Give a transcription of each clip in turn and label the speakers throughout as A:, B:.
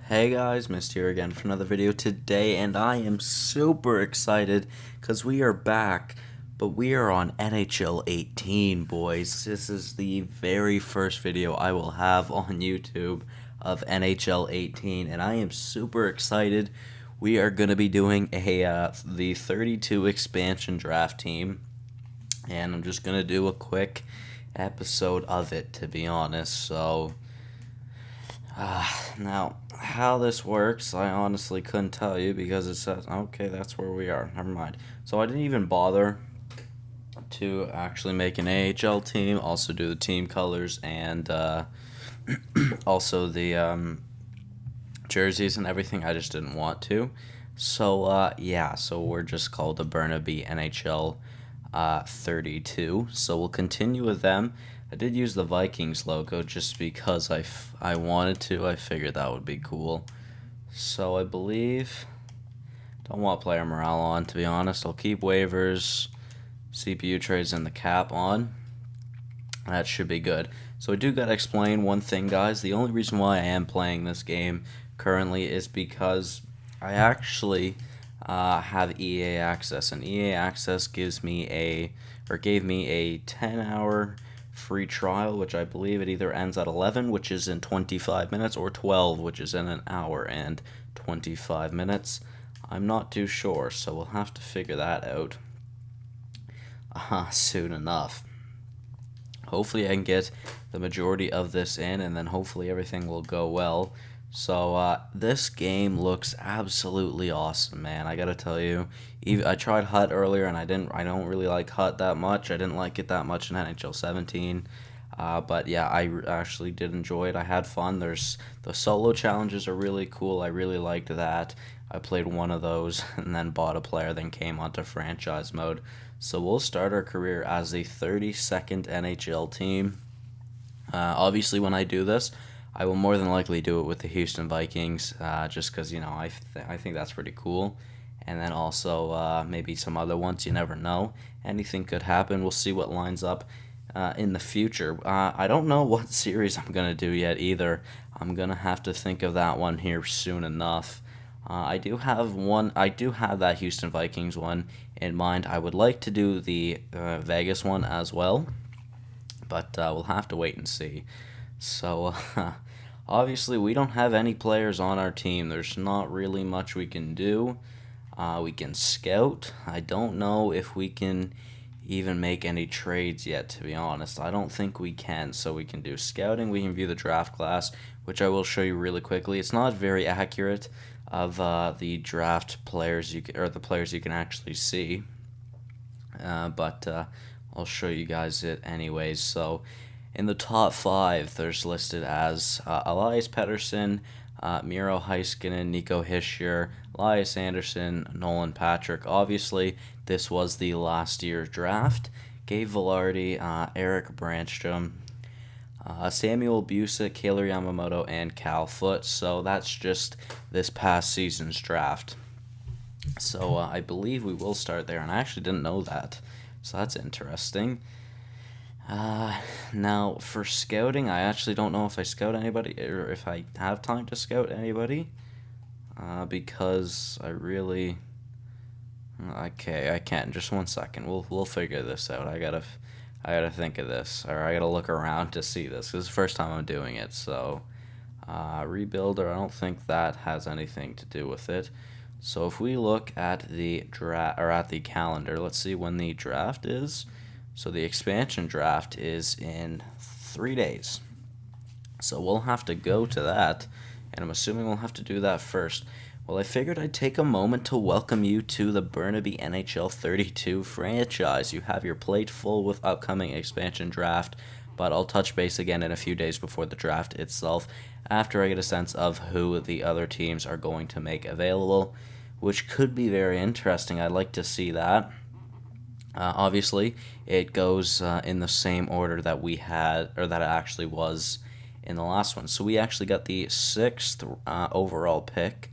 A: Hey guys, Mist here again for another video today, and I am super excited because we are back, but we are on NHL 18, boys. This is the very first video I will have on YouTube of NHL 18, and I am super excited. We are going to be doing the 32 expansion draft team, and I'm just going to do a quick episode of it, to be honest, so... Now, how this works, I honestly couldn't tell you because it says, okay, that's where we are. Never mind. So I didn't even bother to actually make an AHL team, also do the team colors, and also the jerseys and everything. I just didn't want to. So, yeah, so we're just called the Burnaby NHL 32. So we'll continue with them. I did use the Vikings logo just because I wanted to. I figured that would be cool. So I believe... Don't want player morale on, to be honest. I'll keep waivers, CPU trades, and the cap on. That should be good. So I do gotta explain one thing, guys. The only reason why I am playing this game currently is because I actually have EA Access, and EA Access gave me a 10-hour free trial, which I believe it either ends at 11, which is in 25 minutes, or 12, which is in an hour and 25 minutes. I'm not too sure, so we'll have to figure that out soon enough. Hopefully I can get the majority of this in, and then hopefully everything will go well. So this game looks absolutely awesome, man. I gotta tell you, I tried Hut earlier, and I don't really like Hut that much. I didn't like it that much in NHL 17. But yeah, I actually did enjoy it. I had fun. The solo challenges are really cool. I really liked that. I played one of those and then bought a player, then came onto franchise mode. So we'll start our career as the 32nd NHL team. Obviously, when I do this, I will more than likely do it with the Houston Vikings, just because, I think that's pretty cool. And then also maybe some other ones, you never know. Anything could happen. We'll see what lines up in the future. I don't know what series I'm going to do yet either. I'm going to have to think of that one here soon enough. I do have that Houston Vikings one in mind. I would like to do the Vegas one as well, but we'll have to wait and see. So, obviously, we don't have any players on our team. There's not really much we can do. We can scout. I don't know if we can even make any trades yet, to be honest. I don't think we can. So we can do scouting. We can view the draft class, which I will show you really quickly. It's not very accurate of the draft players or the players you can actually see, but I'll show you guys it anyways. So in the top 5, there's listed as Elias Pettersson, Miro Heiskanen, Nico Hischier, Elias Anderson, Nolan Patrick. Obviously, this was the last year's draft. Gabe Vilardi, Eric Branstrom, Samuel Busa, Kaylor Yamamoto, and Cal Foote. So that's just this past season's draft. So I believe we will start there, and I actually didn't know that. So that's interesting. Now, for scouting, I actually don't know if I scout anybody, or if I have time to scout anybody, because I really... Okay, I can't. Just one second. We'll figure this out. I gotta think of this, or I gotta look around to see this. This is the first time I'm doing it, so... Rebuilder, I don't think that has anything to do with it. So if we look at the at the calendar, let's see when the draft is. So the expansion draft is in 3 days. So we'll have to go to that, and I'm assuming we'll have to do that first. Well, I figured I'd take a moment to welcome you to the Burnaby NHL 32 franchise. You have your plate full with upcoming expansion draft, but I'll touch base again in a few days before the draft itself, after I get a sense of who the other teams are going to make available, which could be very interesting. I'd like to see that. Obviously, it goes in the same order that we had, or that it actually was in the last one. So we actually got the 6th overall pick,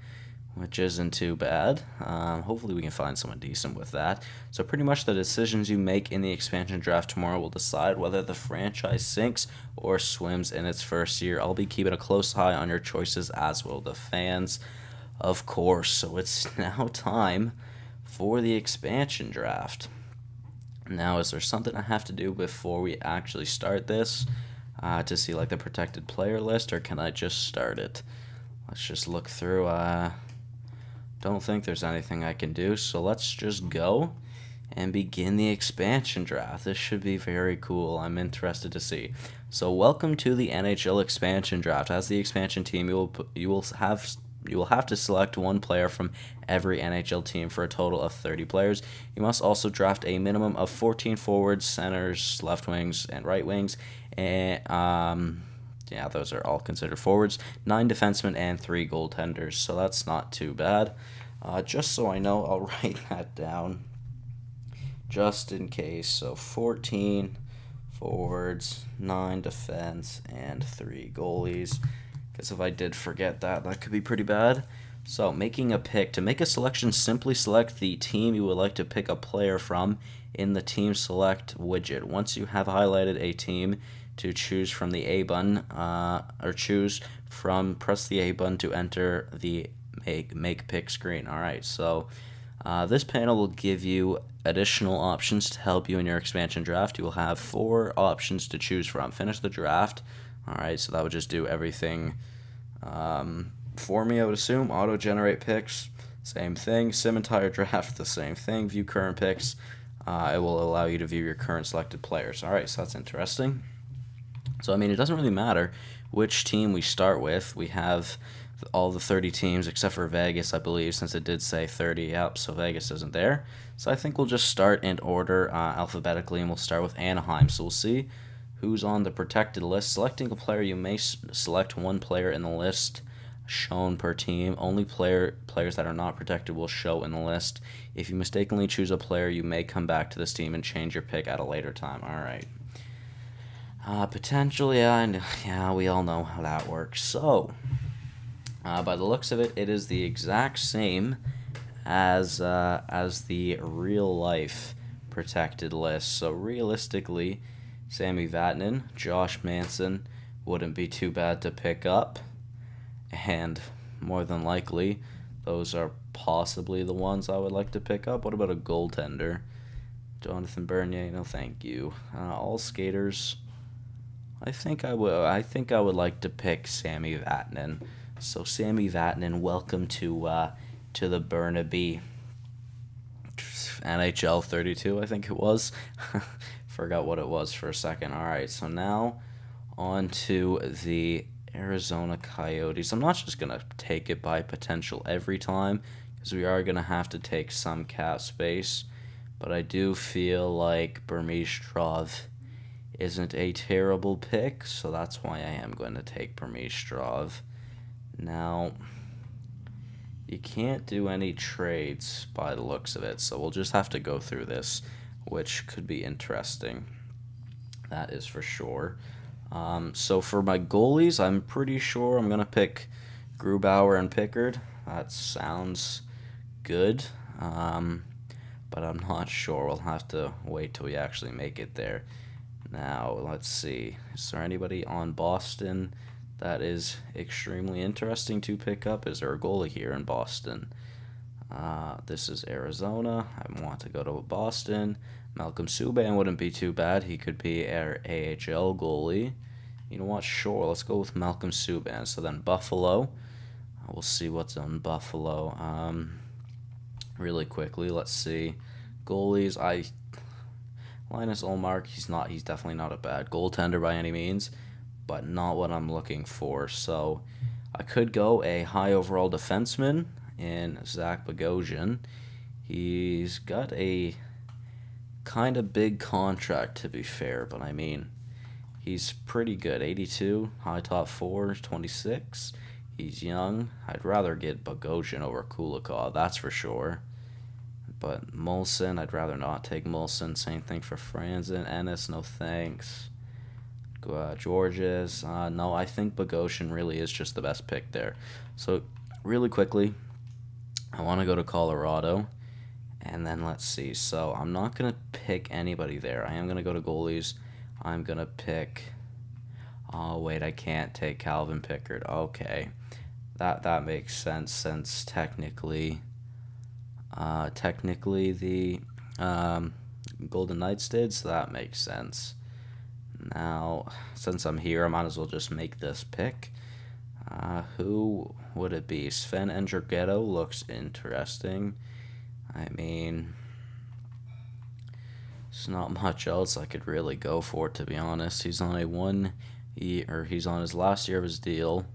A: which isn't too bad. Hopefully we can find someone decent with that. So pretty much the decisions you make in the expansion draft tomorrow will decide whether the franchise sinks or swims in its first year. I'll be keeping a close eye on your choices, as will the fans, of course. So it's now time for the expansion draft. Now, is there something I have to do before we actually start this to see like the protected player list, or can I just start it? Let's just look through. Don't think there's anything I can do, so let's just go and begin the expansion draft. This should be very cool. I'm interested to see. So welcome to the NHL expansion draft. As the expansion team, you will have to select one player from every NHL team for a total of 30 players. You must also draft a minimum of 14 forwards, centers, left wings, and right wings, and yeah, those are all considered forwards, 9 defensemen, and 3 goaltenders, so that's not too bad. Just so I know, I'll write that down just in case. So 14 forwards, 9 defense, and 3 goalies, because if I did forget that, that could be pretty bad. So making a pick. To make a selection, simply select the team you would like to pick a player from in the Team Select widget. Once you have highlighted a team to choose from the A button, press the A button to enter the make pick screen. Alright, so this panel will give you additional options to help you in your expansion draft. You will have 4 options to choose from. Finish the draft. Alright, so that would just do everything for me, I would assume. Auto-generate picks, same thing. Sim entire draft, the same thing. View current picks. It will allow you to view your current selected players. Alright, so that's interesting. So, I mean, it doesn't really matter which team we start with. We have all the 30 teams except for Vegas, I believe, since it did say 30. Yep, so Vegas isn't there. So I think we'll just start in order alphabetically, and we'll start with Anaheim. So we'll see who's on the protected list. Selecting a player, you may select one player in the list shown per team. Only players that are not protected will show in the list. If you mistakenly choose a player, you may come back to this team and change your pick at a later time. All right. Potentially, yeah, we all know how that works. So, by the looks of it, it is the exact same as the real life protected list. So realistically, Sammy Vatanen, Josh Manson wouldn't be too bad to pick up, and more than likely, those are possibly the ones I would like to pick up. What about a goaltender? Jonathan Bernier, no thank you. All skaters. I think I would like to pick Sammy Vatanen. So Sammy Vatanen, welcome to the Burnaby NHL 32, I think it was. Forgot what it was for a second. All right, so now on to the Arizona Coyotes. I'm not just going to take it by potential every time, because we are going to have to take some cap space. But I do feel like Burmistrov isn't a terrible pick, so that's why I am going to take Burmistrov. Now, you can't do any trades by the looks of it, so we'll just have to go through this, which could be interesting. That is for sure. So for my goalies, I'm pretty sure I'm going to pick Grubauer and Pickard. That sounds good, but I'm not sure. We'll have to wait till we actually make it there. Now, let's see. Is there anybody on Boston that is extremely interesting to pick up? Is there a goalie here in Boston? This is Arizona. I want to go to Boston. Malcolm Subban wouldn't be too bad. He could be our AHL goalie. You know what? Sure, let's go with Malcolm Subban. So then Buffalo. We'll see what's on Buffalo. Really quickly, let's see. Goalies, Linus Ullmark, he's definitely not a bad goaltender by any means, but not what I'm looking for. So I could go a high overall defenseman in Zach Bogosian. He's got a kind of big contract, to be fair, but I mean, he's pretty good. 82, high top 4, 26. He's young. I'd rather get Bogosian over Kulikov, that's for sure. But Molson, I'd rather not take Molson. Same thing for Franzen. Ennis, no thanks. Georges, no, I think Bogosian really is just the best pick there. So, really quickly, I want to go to Colorado. And then let's see. So I'm not going to pick anybody there. I am going to go to goalies. I'm going to pick... Oh, wait, I can't take Calvin Pickard. Okay. That makes sense since technically the Golden Knights did, so that makes sense. Now, since I'm here, I might as well just make this pick. Who would it be? Sven Andrighetto looks interesting. I mean, there's not much else I could really go for, to be honest. He's on he's on his last year of his deal,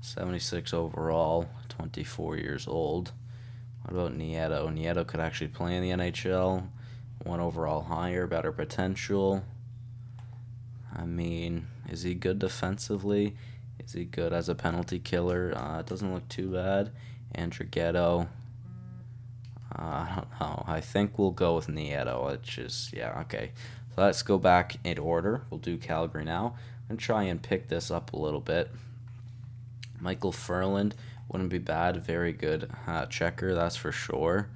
A: 76 overall, 24 years old. What about Nieto? Nieto could actually play in the NHL. 1 overall higher, better potential. I mean, is he good defensively? Is he good as a penalty killer? It doesn't look too bad. Andrighetto. I don't know. I think we'll go with Nieto. Yeah, okay. So let's go back in order. We'll do Calgary now and try and pick this up a little bit. Michael Furland wouldn't be bad. Very good checker, that's for sure.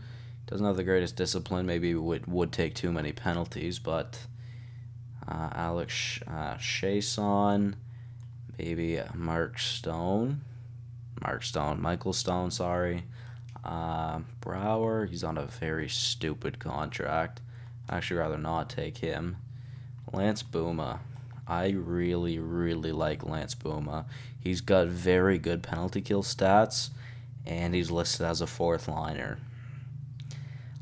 A: Doesn't have the greatest discipline. Maybe would take too many penalties, but Alex Chiasson, maybe Michael Stone, sorry. Brouwer, he's on a very stupid contract. I'd actually rather not take him. Lance Bouma. I really, really like Lance Bouma. He's got very good penalty kill stats, and he's listed as a 4th liner.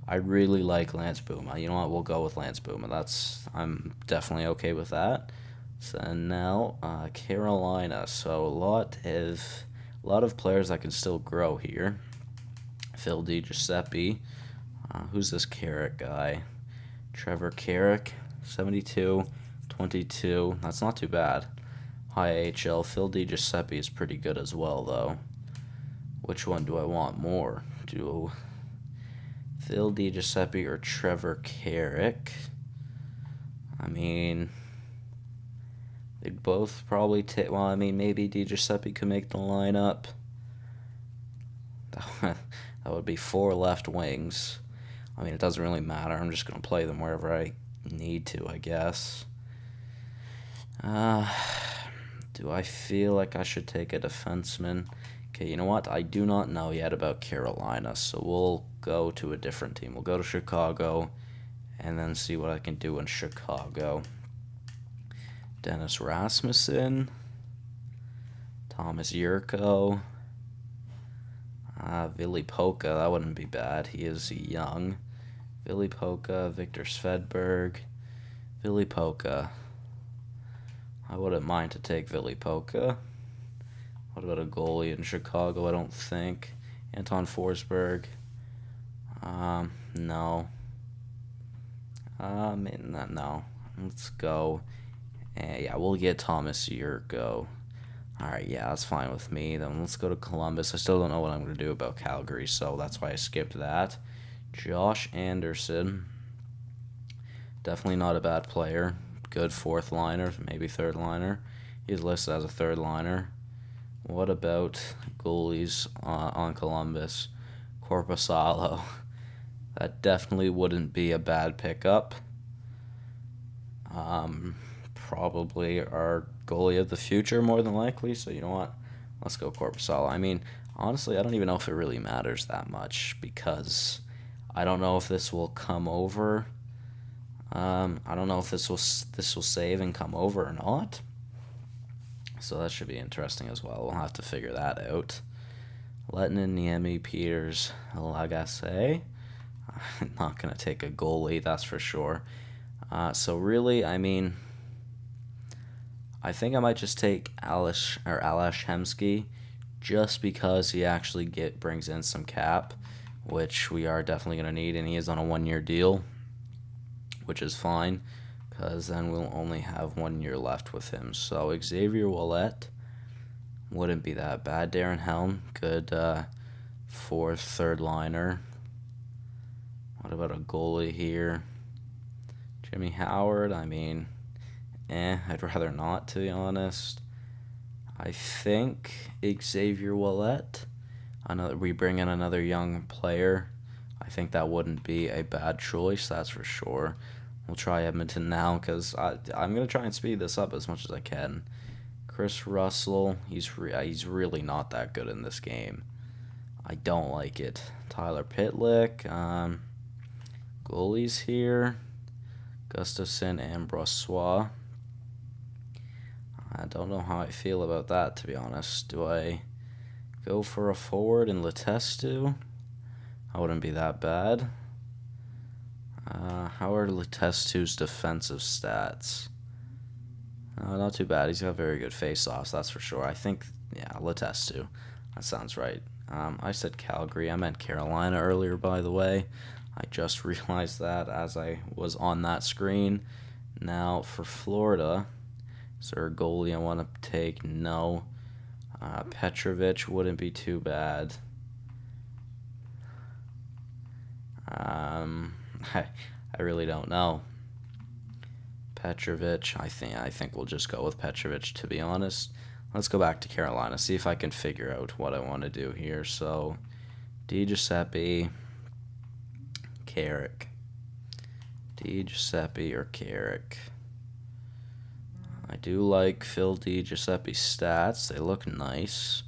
A: I really like Lance Bouma. You know what? We'll go with Lance Bouma. I'm definitely okay with that. So now Carolina. So a lot of players that can still grow here. Phil DiGiuseppe. Who's this Carrick guy? Trevor Carrick, 72, 22. That's not too bad. High AHL. Phil DiGiuseppe is pretty good as well, though. Which one do I want more? Phil DiGiuseppe or Trevor Carrick? I mean, they'd both probably take... Well, I mean, maybe DiGiuseppe could make the lineup. That would be 4 left wings. I mean, it doesn't really matter. I'm just going to play them wherever I need to, I guess. Do I feel like I should take a defenseman? Okay, you know what? I do not know yet about Carolina, so we'll go to a different team. We'll go to Chicago and then see what I can do in Chicago. Dennis Rasmussen, Thomas Yurko, Ville Polka, that wouldn't be bad. He is young. Ville Polka, Victor Svedberg, Ville Polka. I wouldn't mind to take Ville Polka. What about a goalie in Chicago? I don't think. Anton Forsberg. No. No. Let's go. Yeah, we'll get Thomas Yurko. Alright, yeah, that's fine with me. Then let's go to Columbus. I still don't know what I'm going to do about Calgary, so that's why I skipped that. Josh Anderson. Definitely not a bad player. Good 4th liner, maybe 3rd liner. He's listed as a 3rd liner. What about goalies on Columbus? Korpisalo. That definitely wouldn't be a bad pickup. Probably our goalie of the future, more than likely. So you know what? Let's go Korpisalo. I mean, honestly, I don't even know if it really matters that much because I don't know if this will come over. I don't know if this will save and come over or not. So that should be interesting as well. We'll have to figure that out. Lettinen, Niemi, Peters, Lagacé. I'm not going to take a goalie, that's for sure. So really, I mean, I think I might just take Alash Hemsky just because he actually brings in some cap, which we are definitely going to need, and he is on a 1-year deal, which is fine, because then we'll only have 1 year left with him. So Xavier Ouellet wouldn't be that bad. Darren Helm, good 4th, 3rd liner. What about a goalie here? Jimmy Howard, I mean, I'd rather not, to be honest. I think Xavier Ouellet. we bring in another young player, I think that wouldn't be a bad choice, that's for sure. We'll try Edmonton now because I'm going to try and speed this up as much as I can. Chris Russell, he's really not that good in this game. I don't like it. Tyler Pitlick, goalies here. Gustafson and Brossois. I don't know how I feel about that, to be honest. Do I go for a forward in Letestu? I wouldn't be that bad. How are Letestu's defensive stats? Not too bad. He's got very good face-offs, that's for sure. I think, yeah, Letestu. That sounds right. I said Calgary. I meant Carolina earlier, by the way. I just realized that as I was on that screen. Now, for Florida, is there a goalie I want to take? No. Petrovic wouldn't be too bad. I really don't know. Petrovic, I think we'll just go with Petrovic, to be honest. Let's go back to Carolina, see if I can figure out what I want to do here. So, DiGiuseppe, Carrick. DiGiuseppe or Carrick. I do like Phil DiGiuseppe's stats. They look nice.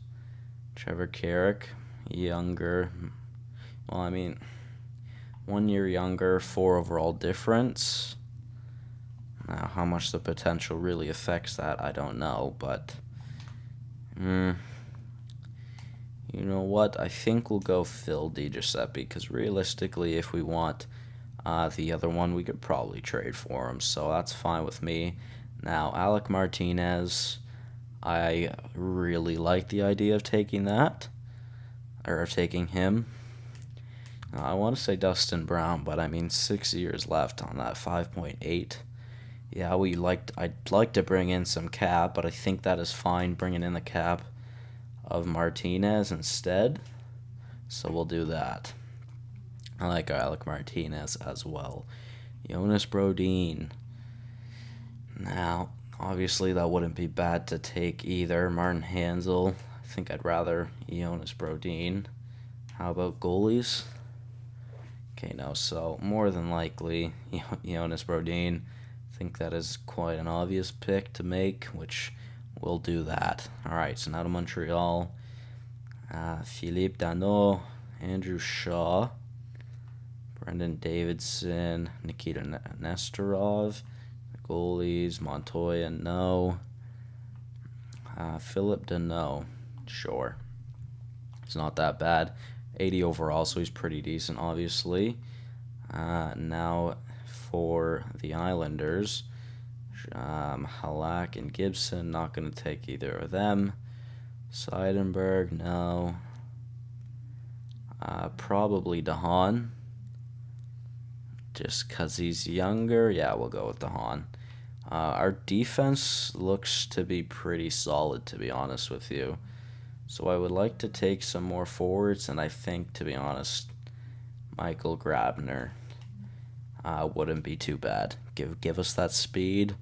A: Trevor Carrick, younger. Well, I mean, 1 year younger, 4 overall difference. Now, how much the potential really affects that, I don't know, but you know what? I think we'll go Phil DiGiuseppe, because realistically, if we want the other one, we could probably trade for him, so that's fine with me. Now, Alec Martinez, I really like the idea of taking that, or of taking him. I want to say Dustin Brown, but I mean 6 years left on that 5.8. Yeah, I'd like to bring in some cap, but I think that is fine bringing in the cap of Martinez instead. So we'll do that. I like Alec Martinez as well. Jonas Brodin. Now, obviously that wouldn't be bad to take either. Martin Hansel. I think I'd rather Jonas Brodin. How about goalies? Okay, no, so more than likely Jonas Brodin. I think that is quite an obvious pick to make, which we'll do that. Alright, so now to Montreal. Philippe Danault, Andrew Shaw, Brendan Davidson, Nikita Nestorov. The goalies, Montoya, no. Philip Danault, sure. He's not that bad. 80 overall, so he's pretty decent, obviously. Now for the Islanders, Halak and Gibson, not going to take either of them. Seidenberg, no. Probably DeHaan, just because he's younger. Yeah, we'll go with DeHaan. Our defense looks to be pretty solid, to be honest with you. So I would like to take some more forwards, and I think, to be honest, Michael Grabner wouldn't be too bad. Give us that speed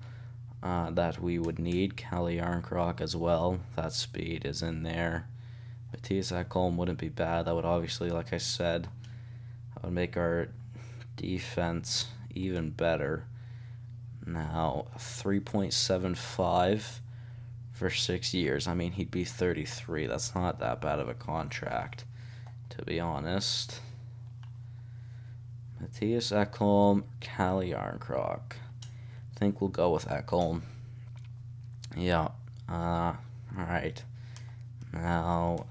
A: that we would need. Calle Yarncroc as well. That speed is in there. Matthias Ekholm wouldn't be bad. That would obviously, like I said, that would make our defense even better. Now, 3.75 for 6 years. I mean, he'd be 33. That's not that bad of a contract, to be honest. Matthias Ekholm, Calle Yarncroc. I think we'll go with Ekholm. Yeah. Alright. Now,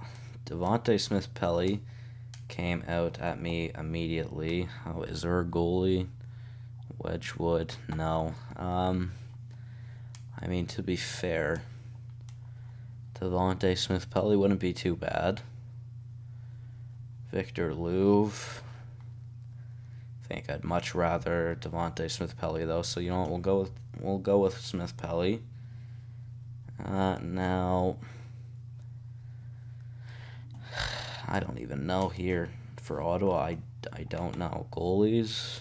A: Devontae Smith-Pelly came out at me immediately. Oh, is there a goalie? Wedgwood? No. I mean, to be fair, Devontae Smith-Pelly wouldn't be too bad. Victor Louvre. I think I'd much rather Devontae Smith-Pelly though. So you know what? We'll go with Smith-Pelly. Now, I don't even know here for Ottawa. I don't know. Goalies?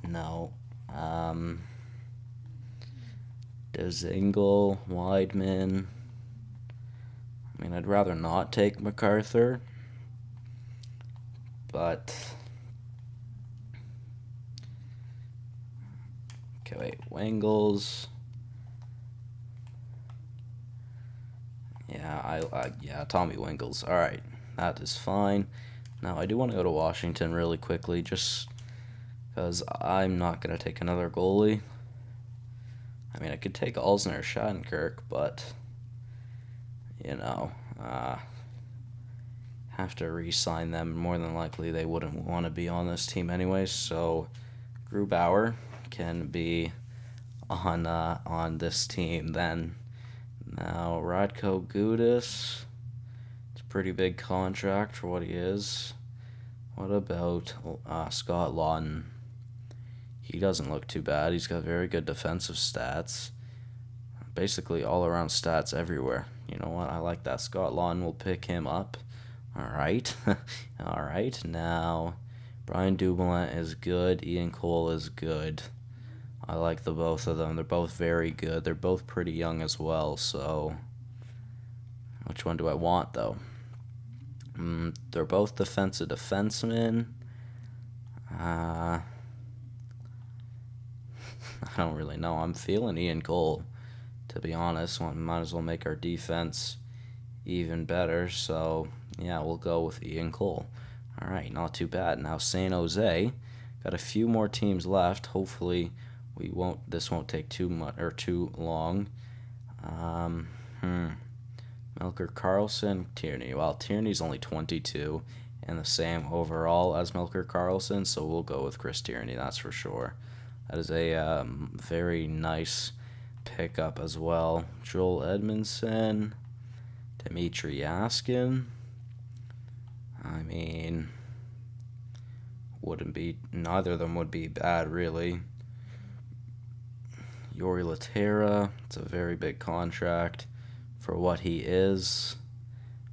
A: No. Dzingel, Weidman. I mean, I'd rather not take MacArthur, but... Okay, wait, Wangles. Yeah, Tommy Wingles. All right, that is fine. Now I do want to go to Washington really quickly, just because I'm not gonna take another goalie. I mean, I could take Alsner or Shattenkirk, but you know, have to re-sign them. More than likely, they wouldn't want to be on this team anyways. So Grubauer can be on this team then. Now Radko Gudas, it's a pretty big contract for what he is. What about Scott Lawton? He doesn't look too bad. He's got very good defensive stats. Basically all around stats everywhere. You know what? I like that. Scott Lawton will pick him up. All right. All right. Now, Brian Dumoulin is good. Ian Cole is good. I like the both of them. They're both very good. They're both pretty young as well, so which one do I want, though? They're both defensive defensemen. I don't really know. I'm feeling Ian Cole, to be honest. Might as well make our defense even better, so yeah, we'll go with Ian Cole. All right, not too bad. Now San Jose, got a few more teams left. Hopefully this won't take too much or too long. Melker Karlsson, Tierney. Well, Tierney's only 22 and the same overall as Melker Karlsson, so we'll go with Chris Tierney, that's for sure. That is a very nice pickup as well. Joel Edmondson, Dmitry Yaskin. I mean, neither of them would be bad, really. Yori Laterra, it's a very big contract for what he is.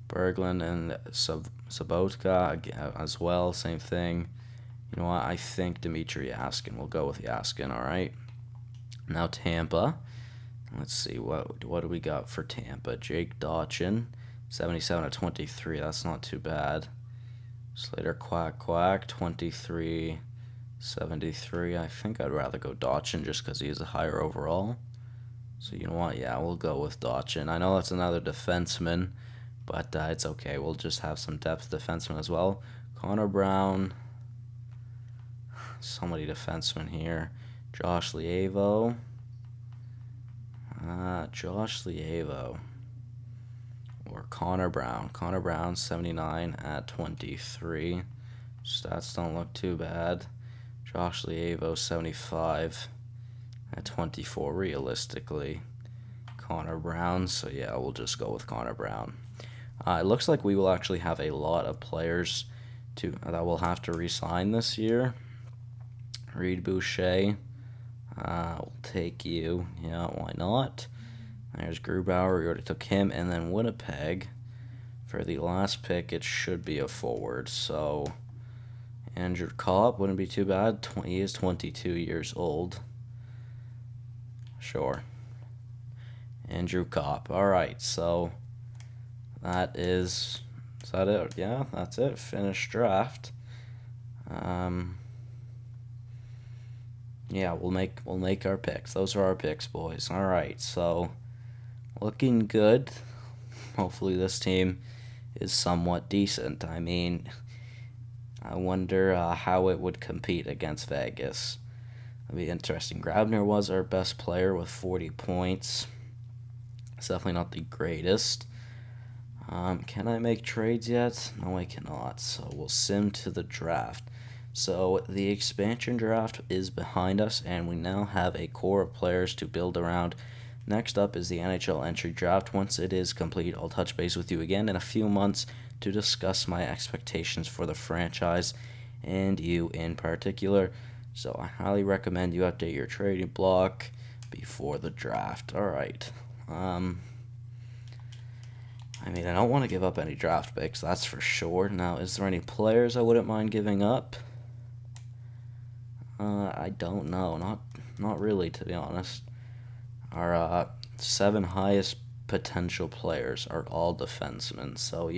A: Berglund and Sabotka as well, same thing. You know what? I think Dmitry Yaskin. We'll go with Yaskin, all right? Now Tampa. Let's see, what do we got for Tampa? Jake Dotchin, 77/23. That's not too bad. Slater Quack, 23/73. I think I'd rather go Dotchin just because he is a higher overall. So you know what? Yeah, we'll go with Dotchin. I know that's another defenseman, but it's okay. We'll just have some depth defensemen as well. Connor Brown. So many defensemen here. Josh Lievo. Or Connor Brown. Connor Brown, 79/23. Stats don't look too bad. Josh Lievo, 75/24 realistically. Connor Brown, so yeah, we'll just go with Connor Brown. It looks like we will actually have a lot of players that will have to re-sign this year. Reed Boucher, we'll take you. Yeah, why not? There's Grubauer, we already took him, and then Winnipeg. For the last pick, it should be a forward, so Andrew Copp wouldn't be too bad. He is 22 years old. Sure. Andrew Copp. All right, so is that it? Yeah, that's it. Finished draft. Yeah, we'll make our picks. Those are our picks, boys. All right, so looking good. Hopefully this team is somewhat decent. I mean, I wonder how it would compete against Vegas. That'd be interesting. Grabner was our best player with 40 points. It's definitely not the greatest. Can I make trades yet? No, I cannot. So we'll sim to the draft. So the expansion draft is behind us, and we now have a core of players to build around. Next up is the NHL entry draft. Once it is complete, I'll touch base with you again in a few months to discuss my expectations for the franchise and you in particular. So I highly recommend you update your trading block before the draft. All right. I mean, I don't want to give up any draft picks, that's for sure. Now, is there any players I wouldn't mind giving up? I don't know. Not really, to be honest. Our 7 highest potential players are all defensemen, so,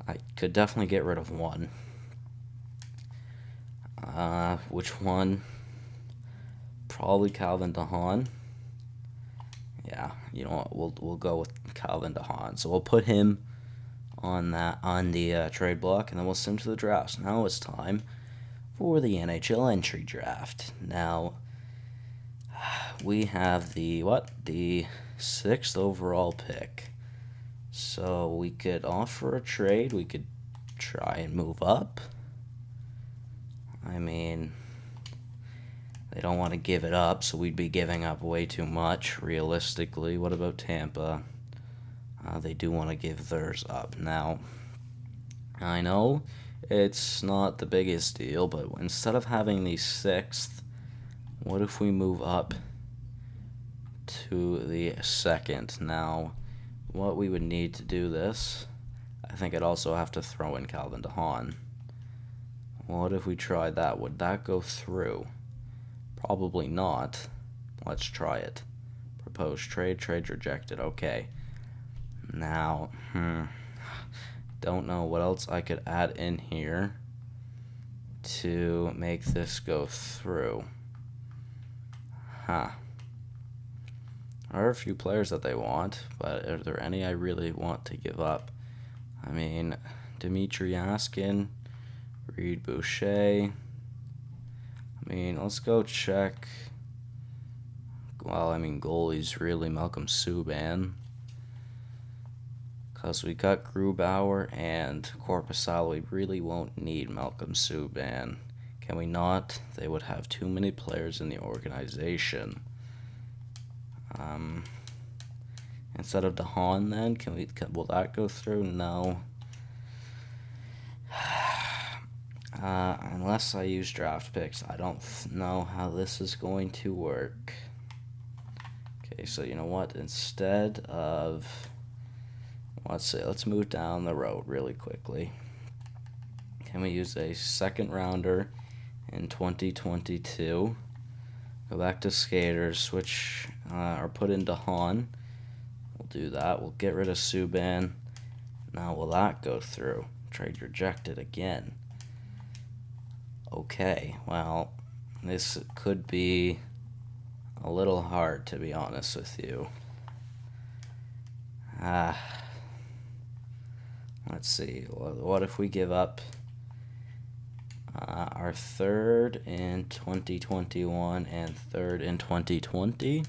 A: I could definitely get rid of one. Which one? Probably Calvin DeHaan. Yeah, you know what? We'll go with Calvin DeHaan. So we'll put him on the trade block, and then we'll send him to the draft. So now it's time for the NHL entry draft. Now we have the 6th overall pick. So we could offer a trade. We could try and move up. I mean, they don't want to give it up, so we'd be giving up way too much, realistically. What about Tampa? They do want to give theirs up. Now, I know it's not the biggest deal, but instead of having the 6th, what if we move up to the 2nd? Now, what we would need to do this, I think I'd also have to throw in Calvin DeHaan. What if we tried that? Would that go through? Probably not. Let's try it. Proposed trade rejected. Okay. Now, don't know what else I could add in here to make this go through. There are a few players that they want, but are there any I really want to give up? I mean, Dmitry Askin, Reed Boucher. I mean, let's go check. Well, I mean, goalie's really Malcolm Subban. Because we got Grubauer and Korpisalo, we really won't need Malcolm Subban. Can we not? They would have too many players in the organization. Instead of DeHaan, then, will that go through? No. Unless I use draft picks, I don't know how this is going to work. Okay, so you know what? Instead of, let's move down the road really quickly. Can we use a 2nd rounder in 2022? Go back to skaters, switch, or put in DeHaan. We'll do that. We'll get rid of Subban. Now, will that go through? Trade rejected again. Okay, well, this could be a little hard, to be honest with you. Let's see. What if we give up our 3rd in 2021 and 3rd in 2020?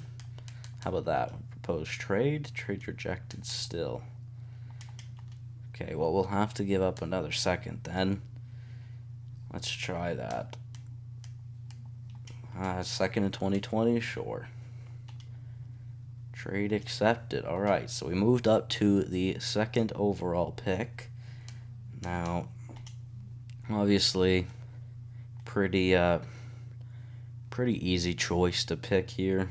A: How about that? Proposed trade rejected still. Okay, well, we'll have to give up another 2nd then. Let's try that. 2nd in 2020, sure. Trade accepted. All right, so we moved up to the 2nd overall pick. Now, obviously, pretty easy choice to pick here.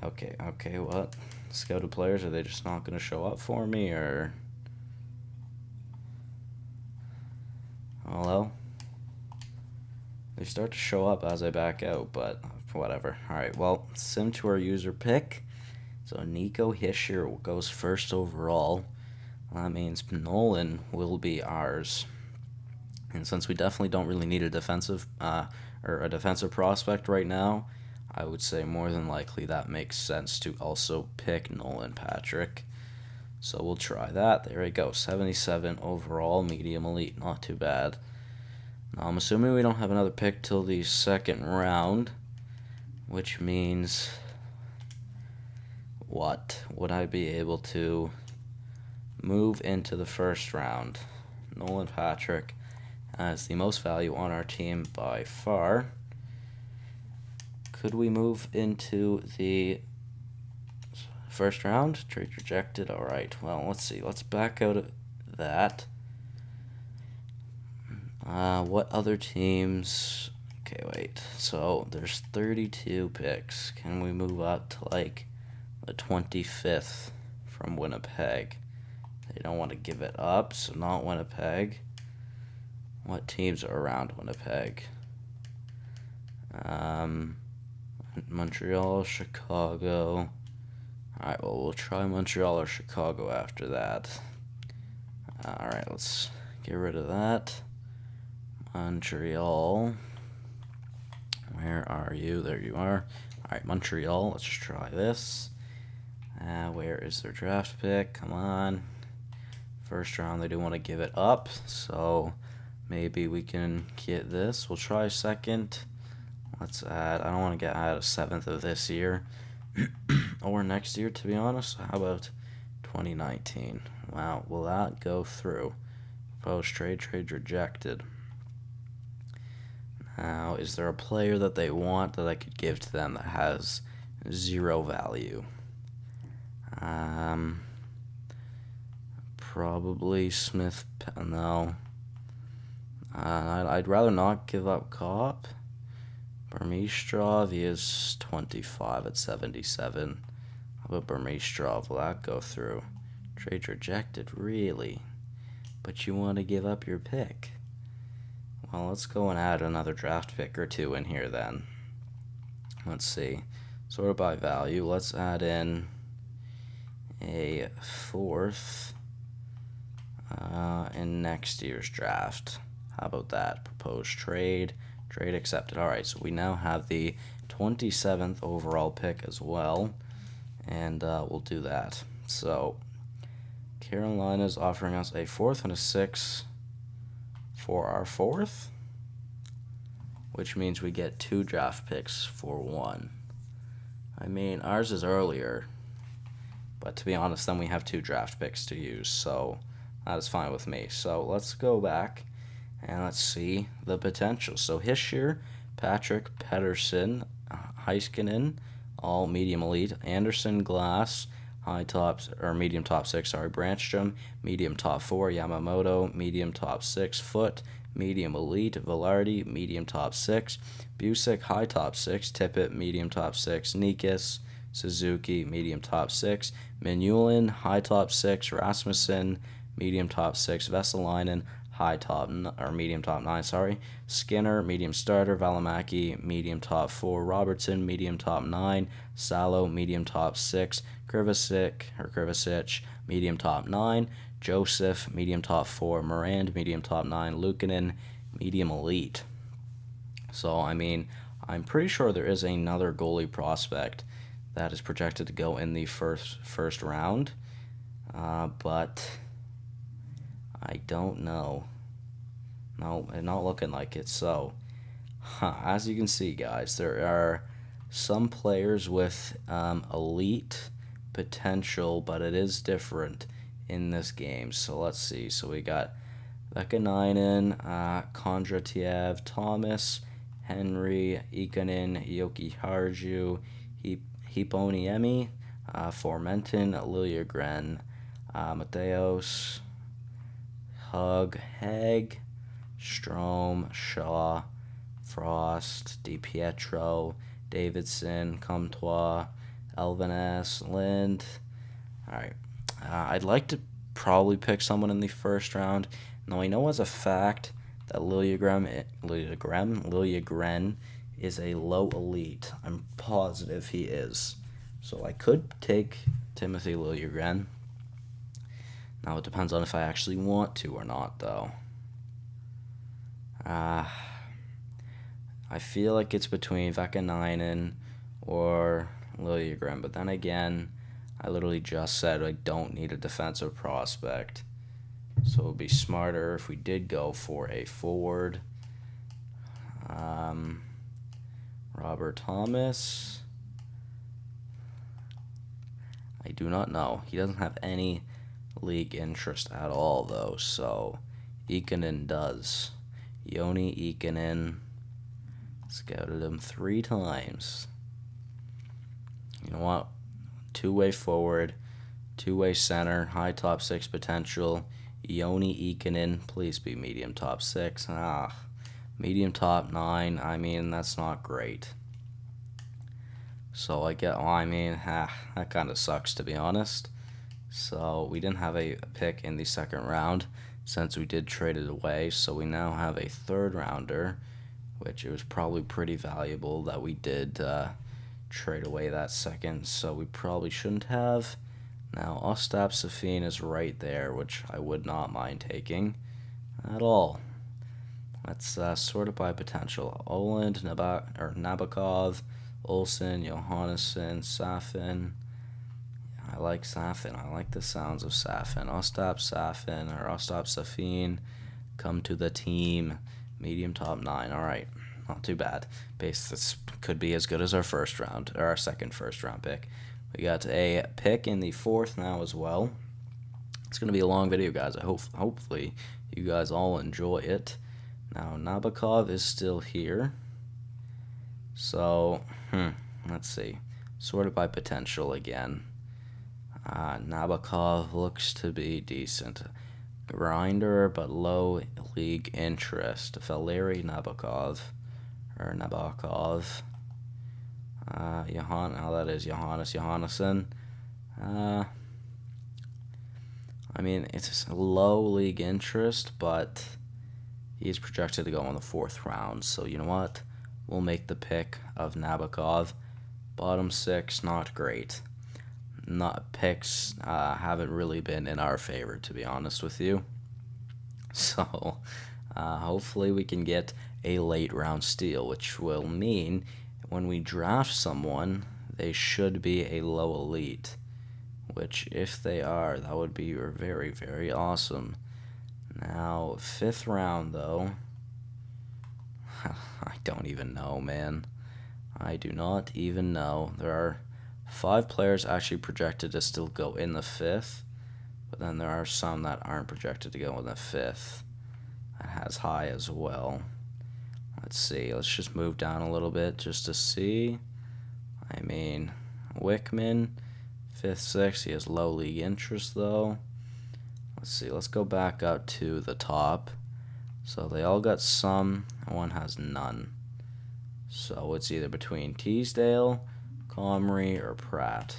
A: Okay, what? Scouted players, are they just not going to show up for me, or? Hello? They start to show up as I back out, but whatever. Alright, well, sim to our user pick. So Nico Hischier goes 1st overall. That means Nolan will be ours. And since we definitely don't really need a defensive prospect right now, I would say more than likely that makes sense to also pick Nolan Patrick. So we'll try that. There we go. 77 overall, medium elite. Not too bad. Now, I'm assuming we don't have another pick till the 2nd round, which means what? Would I be able to move into the 1st round? Nolan Patrick has the most value on our team by far. Could we move into the 1st round? Trade rejected. All right. Well, let's see. Let's back out of that. What other teams? Okay, wait. So there's 32 picks. Can we move up to like the 25th from Winnipeg? They don't want to give it up, so not Winnipeg. What teams are around Winnipeg? Montreal, Chicago, Alright, well, we'll try Montreal or Chicago after that. Alright, let's get rid of that. Montreal. Where are you? There you are. Alright, Montreal. Let's try this. Where is their draft pick? Come on. First round, they do want to give it up, so maybe we can get this. We'll try second. Let's add, I don't want to get out of 7th of this year or next year, to be honest. How about 2019? Wow, will that go through? Proposed trade rejected. Now, is there a player that they want that I could give to them that has 0 value? Probably Smith. No. I'd rather not give up Cop. Burmistrov, he is 25 at 77. How about Burmistrov? Will that go through? Trade rejected, really? But you want to give up your pick? Well, let's go and add another draft pick or two in here then. Let's see. Sort by value. Let's add in a 4th in next year's draft. How about that? Proposed trade. Trade accepted. Alright, so we now have the 27th overall pick as well. And we'll do that. So, Carolina's offering us a 4th and a 6th for our 4th, which means we get 2 draft picks for 1. I mean, ours is earlier, but to be honest, then we have 2 draft picks to use, so that is fine with me. So let's go back and let's see the potential. So Hischier, Patrick, Pedersen, Heiskanen, all medium elite. Anderson, Glass, high tops or medium top 6. Sorry, Branstrom, medium top 4. Yamamoto, medium top 6. Foot, medium elite. Velarde, medium top 6. Busick, high top 6. Tippett, medium top 6. Nikas, Suzuki, medium top 6. Minulin, high top 6. Rasmussen, medium top 6. Vesalainen, high top or medium top 9. Sorry. Skinner, medium starter. Valimaki, medium top 4. Robertson, medium top 9. Salo, medium top 6. Krivicic, medium top 9. Joseph, medium top 4. Morand, medium top 9. Luukkonen, medium elite. So, I mean, I'm pretty sure there is another goalie prospect that is projected to go in the first round, but I don't know. No, it's not looking like it. So, as you can see, guys, there are some players with elite potential, but it is different in this game. So let's see. So we got Vekanainen, Kondratiev, Thomas, Henry, Ikonen, Jokiharju, Hiponiemi, Formenton, Liljegren, Mateos, Hug, Heg, Strome, Shaw, Frost, DiPietro, Davidson, Comtois, Elvenes, Lind. Alright. I'd like to probably pick someone in the first round. Now, I know as a fact that Liljegren is a low elite. I'm positive he is. So I could take Timothy Liljegren. Now, it depends on if I actually want to or not, though. I feel like it's between Vekanainen or Liljegren, but then again, I literally just said I don't need a defensive prospect. So it would be smarter if we did go for a forward. Robert Thomas. I do not know. He doesn't have any league interest at all, though, so Ikonen does. Joni Ikonen. Scouted him 3 times. You know what? 2-way forward, 2-way center, high top 6 potential. Joni Ikonen, please be medium top 6. Medium top 9, I mean, that's not great. So that kind of sucks, to be honest. So we didn't have a pick in the second round since we did trade it away. So we now have a 3rd rounder, which it was probably pretty valuable that we did trade away that second, so we probably shouldn't have. Now, Ostap Safin is right there, which I would not mind taking at all. Let's sort it by potential. Oland, Nabokov, Olsen, Johannesson, Safin. I like Safin. I like the sounds of Safin. Ostap Safin or Ostap Safin, come to the team. Medium top 9. All right, not too bad. This could be as good as our first round or our second first round pick. We got a pick in the 4th now as well. It's gonna be a long video, guys. Hopefully you guys all enjoy it. Now Nabokov is still here. So let's see. Sorted by potential again. Nabokov looks to be decent. Grinder, but low league interest. Valeri Nabokov. Johannesson. I mean, it's a low league interest, but he's projected to go in the 4th round. So you know what? We'll make the pick of Nabokov. Bottom 6, not great. Picks haven't really been in our favor, to be honest with you. So hopefully we can get a late round steal, which will mean when we draft someone, they should be a low elite. Which, if they are, that would be very, very awesome. Now, 5th round, though. I don't even know, man. I do not even know. There are 5 players actually projected to still go in the 5th, but then there are some that aren't projected to go in the 5th. That has high as well. Let's see. Let's just move down a little bit just to see. I mean, Wickman, 5th, 6th. He has low league interest, though. Let's see. Let's go back up to the top. So they all got some, and one has none. So it's either between Teasdale, Comrie, or Pratt.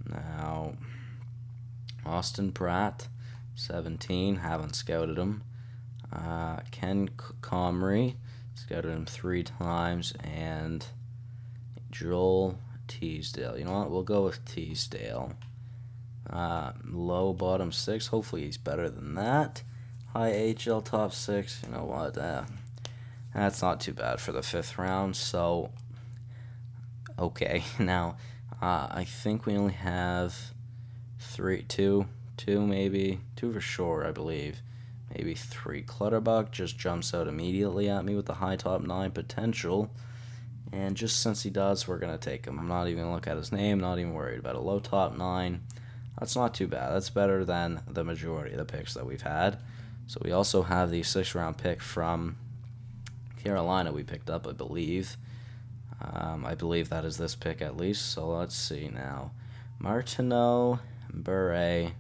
A: Now, Austin Pratt, 17, haven't scouted him. Ken Comrie, scouted him 3 times, and Joel Teasdale. You know what? We'll go with Teasdale. Low bottom 6. Hopefully he's better than that. High HL top 6. You know what? That's not too bad for the 5th round. So, okay. Now, I think we only have 2 maybe. 2 for sure, I believe. Maybe 3. Clutterbuck just jumps out immediately at me with the high top 9 potential. And just since he does, we're going to take him. I'm not even going to look at his name, not even worried about it. Low top 9. That's not too bad. That's better than the majority of the picks that we've had. So we also have the 6th round pick from Carolina we picked up, I believe. I believe that is this pick at least. So let's see now. Martineau, Bure,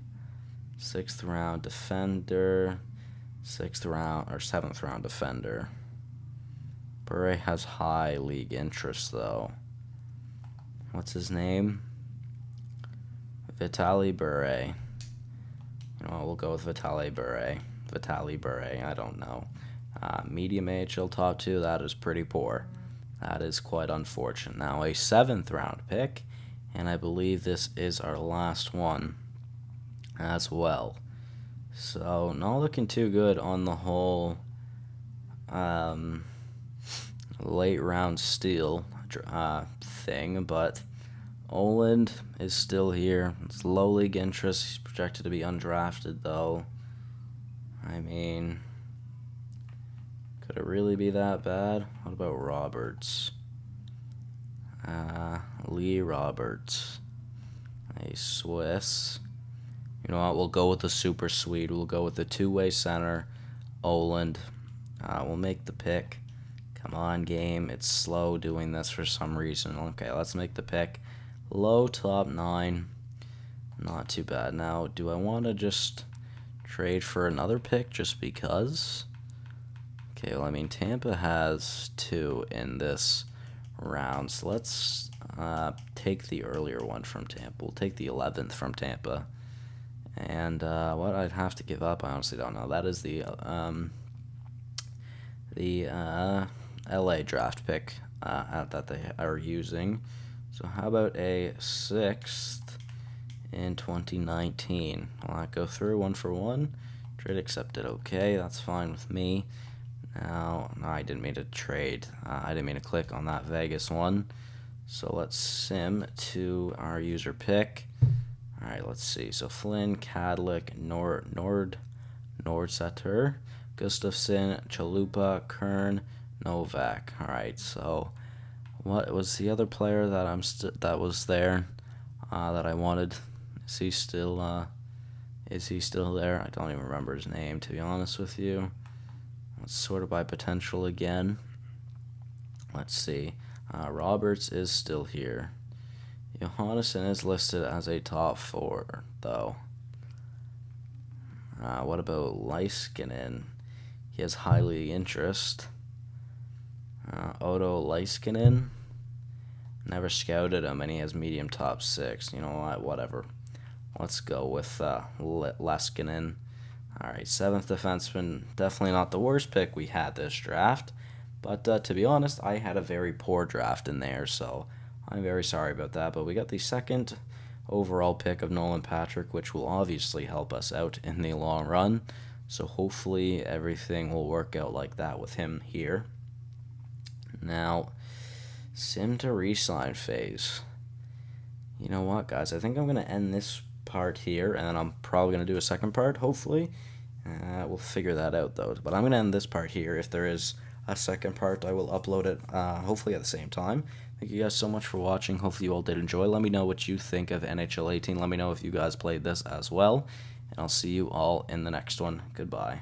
A: 6th round defender, 6th round or 7th round defender. Bure has high league interest though. What's his name? Vitaly Bure. You know, we'll go with Vitaly Bure. I don't know. Medium AHL top 2, that is pretty poor. That is quite unfortunate. Now a 7th round pick, and I believe this is our last one as well. So not looking too good on the whole late round steal thing, but Oland is still here. It's low league interest. He's projected to be undrafted, though. I mean, could it really be that bad? What about Roberts? Lee Roberts. A Swiss. You know what? We'll go with the super Swede. We'll go with the 2-way center, Oland. We'll make the pick. Come on, game. It's slow doing this for some reason. Okay, let's make the pick. Low top 9. Not too bad. Now, do I want to just trade for another pick just because? Okay, well, I mean, Tampa has 2 in this round. So let's take the earlier one from Tampa. We'll take the 11th from Tampa. And what I'd have to give up, I honestly don't know. That is the LA draft pick that they are using. So how about a 6th in 2019? Will that go through 1-for-1? Trade accepted. Okay, that's fine with me. Now, no, I didn't mean to trade. I didn't mean to click on that Vegas one. So let's sim to our user pick. All right, let's see. So Flynn, Kadlik, Nordsetter, Gustafsson, Chalupa, Kern, Novak. All right, so what was the other player that that was there that I wanted? Is he still there? I don't even remember his name, to be honest with you. Let's sort it by potential again. Let's see. Roberts is still here. Johannesson is listed as a top 4, though. What about Leiskinen? He has highly interest. Odo Leiskinen. Never scouted him, and he has medium top 6. You know what? Whatever. Let's go with Leskinen. All right, 7th defenseman. Definitely not the worst pick we had this draft. But to be honest, I had a very poor draft in there, so I'm very sorry about that. But we got the 2nd overall pick of Nolan Patrick, which will obviously help us out in the long run. So hopefully everything will work out like that with him here. Now, sim to resign phase. You know what, guys? I think I'm going to end this part here, and then I'm probably going to do a second part, hopefully. We'll figure that out, though. But I'm going to end this part here. If there is a second part, I will upload it hopefully at the same time. Thank you guys so much for watching. Hopefully you all did enjoy. Let me know what you think of NHL 18. Let me know if you guys played this as well. And I'll see you all in the next one. Goodbye.